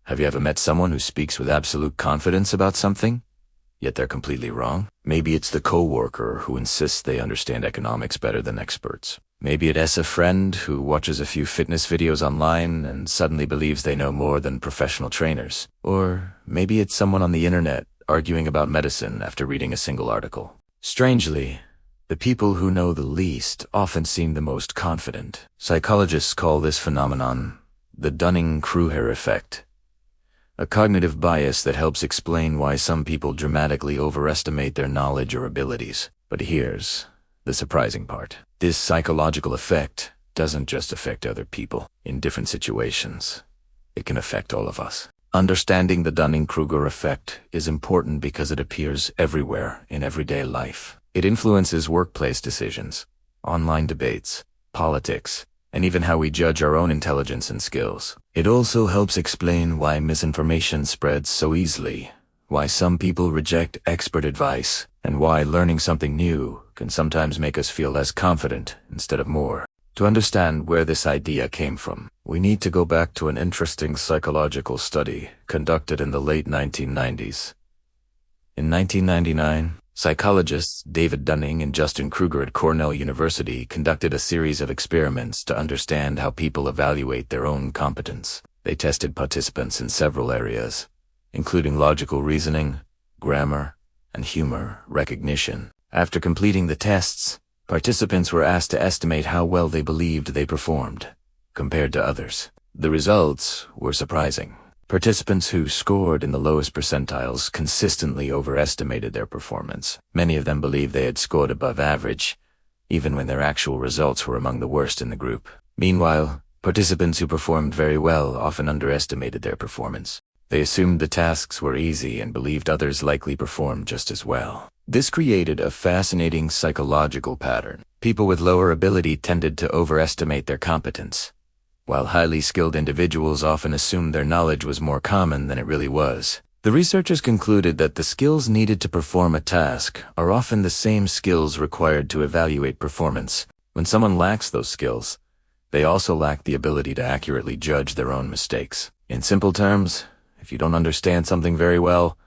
Have you ever met someone who speaks with absolute confidence about something, yet they're completely wrong? Maybe it's the coworker who insists they understand economics better than experts. Maybe it's a friend who watches a few fitness videos online and suddenly believes they know more than professional trainers. Or maybe it's someone on the internet arguing about medicine after reading a single article. Strangely, the people who know the least often seem the most confident. Psychologists call this phenomenon the Dunning-Kruger Effect, a cognitive bias that helps explain why some people dramatically overestimate their knowledge or abilities. But here's the surprising part. This psychological effect doesn't just affect other people in different situations. It can affect all of us. Understanding the Dunning-Kruger effect is important because it appears everywhere in everyday life. It influences workplace decisions, online debates, politics, and even how we judge our own intelligence and skills. It also helps explain why misinformation spreads so easily, why some people reject expert advice, and why learning something new can sometimes make us feel less confident instead of more. To understand where this idea came from, we need to go back to an interesting psychological study conducted in the late 1990s. In 1999, psychologists David Dunning and Justin Kruger at Cornell University conducted a series of experiments to understand how people evaluate their own competence. They tested participants in several areas, including logical reasoning, grammar, and humor recognition. After completing the tests, participants were asked to estimate how well they believed they performed, compared to others. The results were surprising. Participants who scored in the lowest percentiles consistently overestimated their performance. Many of them believed they had scored above average, even when their actual results were among the worst in the group. Meanwhile, participants who performed very well often underestimated their performance. They assumed the tasks were easy and believed others likely performed just as well. This created a fascinating psychological pattern. People with lower ability tended to overestimate their competence, while highly skilled individuals often assumed their knowledge was more common than it really was. The researchers concluded that the skills needed to perform a task are often the same skills required to evaluate performance. When someone lacks those skills, they also lack the ability to accurately judge their own mistakes. In simple terms, if you don't understand something very well,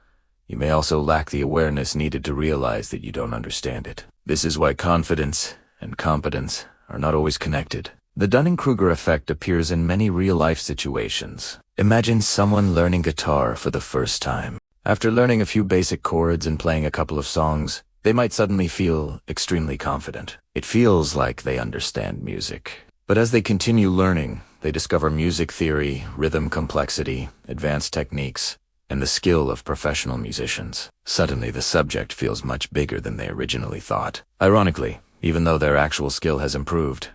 you may also lack the awareness needed to realize that you don't understand it. This is why confidence and competence are not always connected. The Dunning-Kruger effect appears in many real-life situations. Imagine someone learning guitar for the first time. After learning a few basic chords and playing a couple of songs, they might suddenly feel extremely confident. It feels like they understand music. But as they continue learning, they discover music theory, rhythm complexity, advanced techniques, and the skill of professional musicians. Suddenly, the subject feels much bigger than they originally thought. Ironically, even though their actual skill has improved,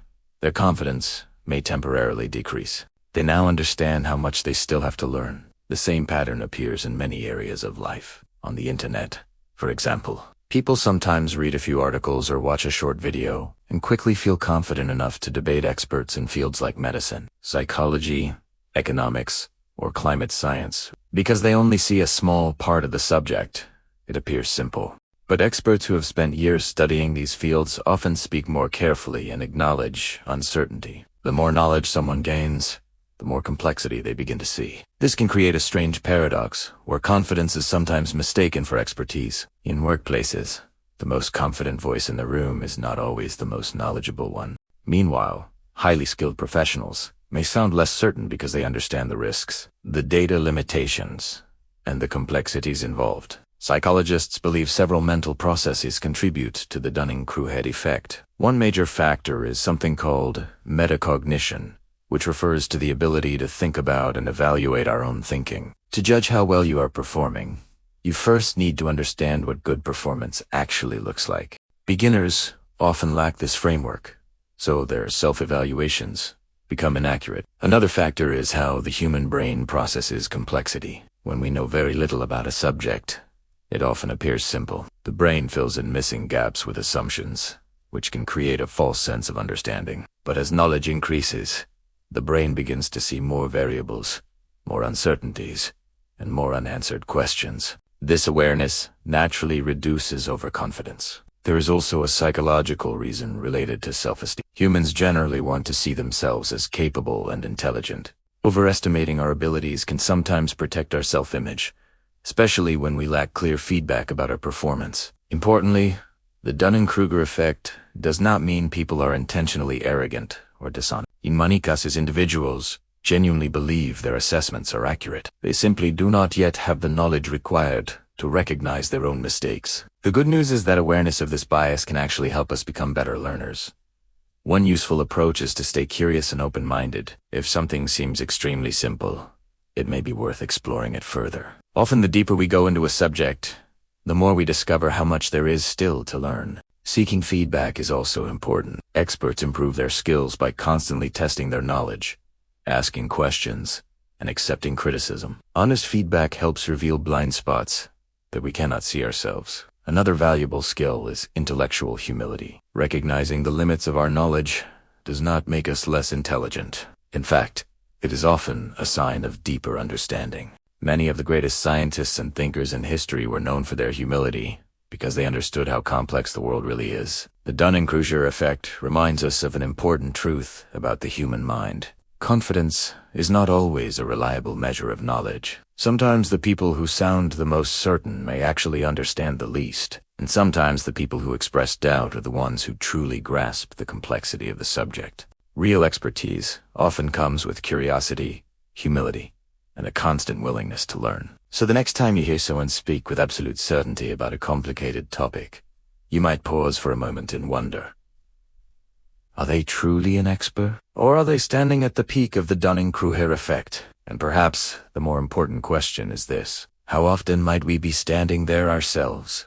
their confidence may temporarily decrease. They now understand how much they still have to learn. The same pattern appears in many areas of life. On the internet, for example, people sometimes read a few articles or watch a short video and quickly feel confident enough to debate experts in fields like medicine, psychology, economics, or climate science. Because they only see a small part of the subject, it appears simple. But experts who have spent years studying these fields often speak more carefully and acknowledge uncertainty. The more knowledge someone gains, the more complexity they begin to see. This can create a strange paradox, where confidence is sometimes mistaken for expertise. In workplaces, the most confident voice in the room is not always the most knowledgeable one. Meanwhile, highly skilled professionals may sound less certain because they understand the risks, the data limitations, and the complexities involved. Psychologists believe several mental processes contribute to the Dunning-Kruger effect. One major factor is something called metacognition, which refers to the ability to think about and evaluate our own thinking. To judge how well you are performing, you first need to understand what good performance actually looks like. Beginners often lack this framework, so their self-evaluations become inaccurate. Another factor is how the human brain processes complexity. When we know very little about a subject, it often appears simple. The brain fills in missing gaps with assumptions, which can create a false sense of understanding. But as knowledge increases, the brain begins to see more variables, more uncertainties, and more unanswered questions. This awareness naturally reduces overconfidence. There is also a psychological reason related to self-esteem. Humans generally want to see themselves as capable and intelligent. Overestimating our abilities can sometimes protect our self-image, especially when we lack clear feedback about our performance. Importantly, the Dunning-Kruger effect does not mean people are intentionally arrogant or dishonest. In many cases, individuals genuinely believe their assessments are accurate. They simply do not yet have the knowledge required to recognize their own mistakes. The good news is that awareness of this bias can actually help us become better learners. One useful approach is to stay curious and open-minded. If something seems extremely simple, it may be worth exploring it further. Often the deeper we go into a subject, the more we discover how much there is still to learn. Seeking feedback is also important. Experts improve their skills by constantly testing their knowledge, asking questions, and accepting criticism. Honest feedback helps reveal blind spots that we cannot see ourselves. Another valuable skill is intellectual humility. Recognizing the limits of our knowledge does not make us less intelligent. In fact, it is often a sign of deeper understanding. Many of the greatest scientists and thinkers in history were known for their humility because they understood how complex the world really is. The Dunning-Kruger effect reminds us of an important truth about the human mind. Confidence is not always a reliable measure of knowledge. Sometimes the people who sound the most certain may actually understand the least, and sometimes the people who express doubt are the ones who truly grasp the complexity of the subject. Real expertise often comes with curiosity, humility, and a constant willingness to learn. So the next time you hear someone speak with absolute certainty about a complicated topic, you might pause for a moment and wonder, are they truly an expert? Or are they standing at the peak of the Dunning-Kruger effect? And perhaps the more important question is this: how often might we be standing there ourselves?